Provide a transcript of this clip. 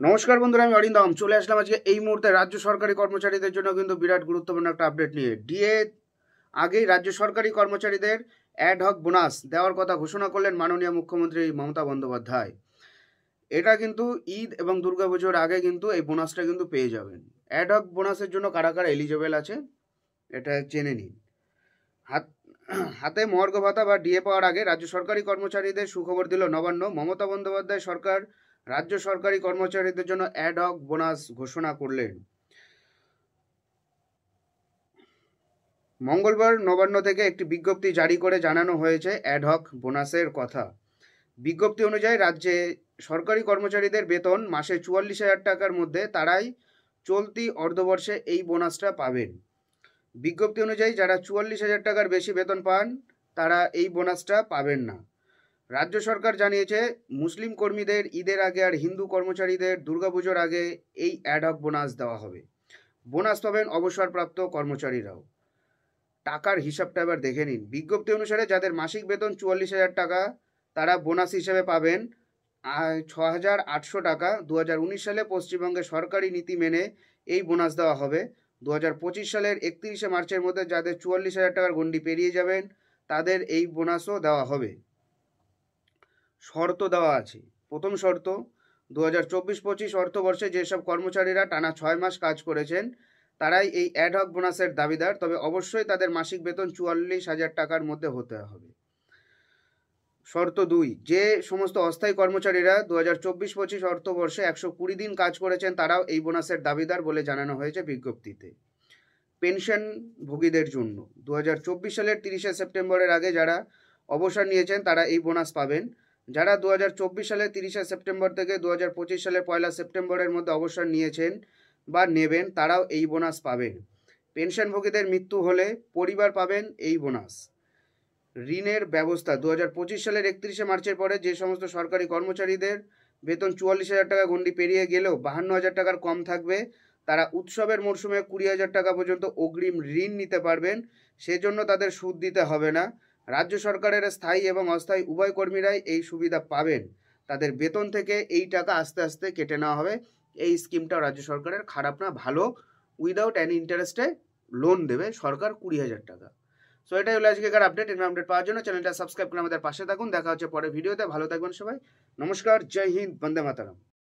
নমস্কার বন্ধুরা, আমি অরিন্দম চলে আসলাম আজকে এই মুহূর্তে রাজ্য সরকারি কর্মচারীদের জন্য কিন্তু বিরাট গুরুত্বপূর্ণ একটা আপডেট নিয়ে। ডিএ আগেই রাজ্য সরকারি কর্মচারীদের অ্যাডহক বোনাস দেওয়ার কথা ঘোষণা করলেন মাননীয় মুখ্যমন্ত্রী মমতা বন্দ্যোপাধ্যায়। এটা কিন্তু ঈদ এবং দুর্গাপুজোর আগে কিন্তু এই বোনাসটা কিন্তু পেয়ে যাবেন। অ্যাডহক বোনাসের জন্য কারা কারা এলিজেবল আছে এটা জেনে নিন। হাতে মহার্ঘ ভাতা বা ডিএ পাওয়ার আগে রাজ্য সরকারি কর্মচারীদের সুখবর দিল নবান্ন। মমতা বন্দ্যোপাধ্যায় সরকার রাজ্য সরকারি কর্মচারীদের জন্য অ্যাডহক বোনাস ঘোষণা করলেন। মঙ্গলবার নবান্ন থেকে একটি বিজ্ঞপ্তি জারি করে জানানো হয়েছে অ্যাডহক বোনাসের কথা। বিজ্ঞপ্তি অনুযায়ী রাজ্যে সরকারি কর্মচারীদের বেতন মাসে ৪৪,০০০ টাকার মধ্যে তারাই চলতি অর্ধবর্ষে এই বোনাসটা পাবেন। বিজ্ঞপ্তি অনুযায়ী যারা ৪৪,০০০ টাকার বেশি বেতন পান তারা এই বোনাসটা পাবেন না। রাজ্য সরকার জানিয়েছে মুসলিম কর্মীদের ঈদের আগে আর হিন্দু কর্মচারীদের দুর্গাপুজোর আগে এই অ্যাডহক বোনাস দেওয়া হবে। বোনাস পাবেন অবসরপ্রাপ্ত কর্মচারীরাও। টাকার হিসাবটা এবার দেখে নিন। বিজ্ঞপ্তি অনুসারে যাদের মাসিক বেতন ৪৪,০০০ টাকা তারা বোনাস হিসেবে পাবেন ৬,৮০০ টাকা। ২০১৯ সালে পশ্চিমবঙ্গে সরকারি নীতি মেনে এই বোনাস দেওয়া হবে। ২০২৫ সালের ৩১শে মার্চের মধ্যে যাদের ৪৪,০০০ টাকার গণ্ডি পেরিয়ে যাবেন তাদের এই বোনাসও দেওয়া হবে। শর্ত দেওয়া আছে। প্রথম শর্ত, ২০২৪-২৫ অর্থবর্ষে যেসব কর্মচারীরা টানা ৬ মাস কাজ করেছেন তারাই এই অ্যাডহক বোনাসের দাবিদার, তবে অবশ্যই তাদের মাসিক বেতন ৪৪,০০০ টাকার মধ্যে হতে হবে। শর্ত ২, যে সমস্ত অস্থায়ী কর্মচারীরা ২০২৪-২৫ অর্থবর্ষে ১২০ দিন কাজ করেছেন তারাও এই বোনাসের দাবিদার বলে জানানো হয়েছে বিজ্ঞপ্তিতে। পেনশনভোগীদের জন্য ২০২৪ সালের ৩০শে সেপ্টেম্বরের আগে যারা অবসর নিয়েছেন তারা এই বোনাস পাবেন। যারা ২০২৪ সালের ৩০শে সেপ্টেম্বর থেকে ২০২৫ সালের ১লা সেপ্টেম্বরের মধ্যে অবসর নিয়েছেন বা নেবেন তারাও এই বোনাস পাবেন। পেনশনভোগীদের মৃত্যু হলে পরিবার পাবেন এই বোনাস। ঋণের ব্যবস্থা, ২০২৫ সালের ৩১শে মার্চের পরে যে সমস্ত সরকারি কর্মচারীদের বেতন ৪৪,০০০ টাকা গণ্ডি পেরিয়ে গেলেও ৫২,০০০ টাকার কম থাকবে তারা উৎসবের মরশুমে ২০,০০০ টাকা পর্যন্ত অগ্রিম ঋণ নিতে পারবেন। সেজন্য তাদের সুদ দিতে হবে না। রাজ্য সরকারের স্থায়ী এবং অস্থায়ী উভয় কর্মীরাই এই সুবিধা পাবেন। তাদের বেতন থেকে এই টাকা আস্তে আস্তে কেটে নেওয়া হবে। এই স্কিমটাও রাজ্য সরকারের খারাপ না, ভালো। উইদাউট অ্যানি ইন্টারেস্টে লোন দেবে সরকার ২০,০০০ টাকা। সো এটাই হলো আজকেকার আপডেট। এর আপডেট পাওয়ার জন্য চ্যানেলটা সাবস্ক্রাইব করে আমাদের পাশে থাকুন। দেখা হচ্ছে পরের ভিডিওতে। ভালো থাকবেন সবাই। নমস্কার, জয় হিন্দ, বন্দে মাতরম।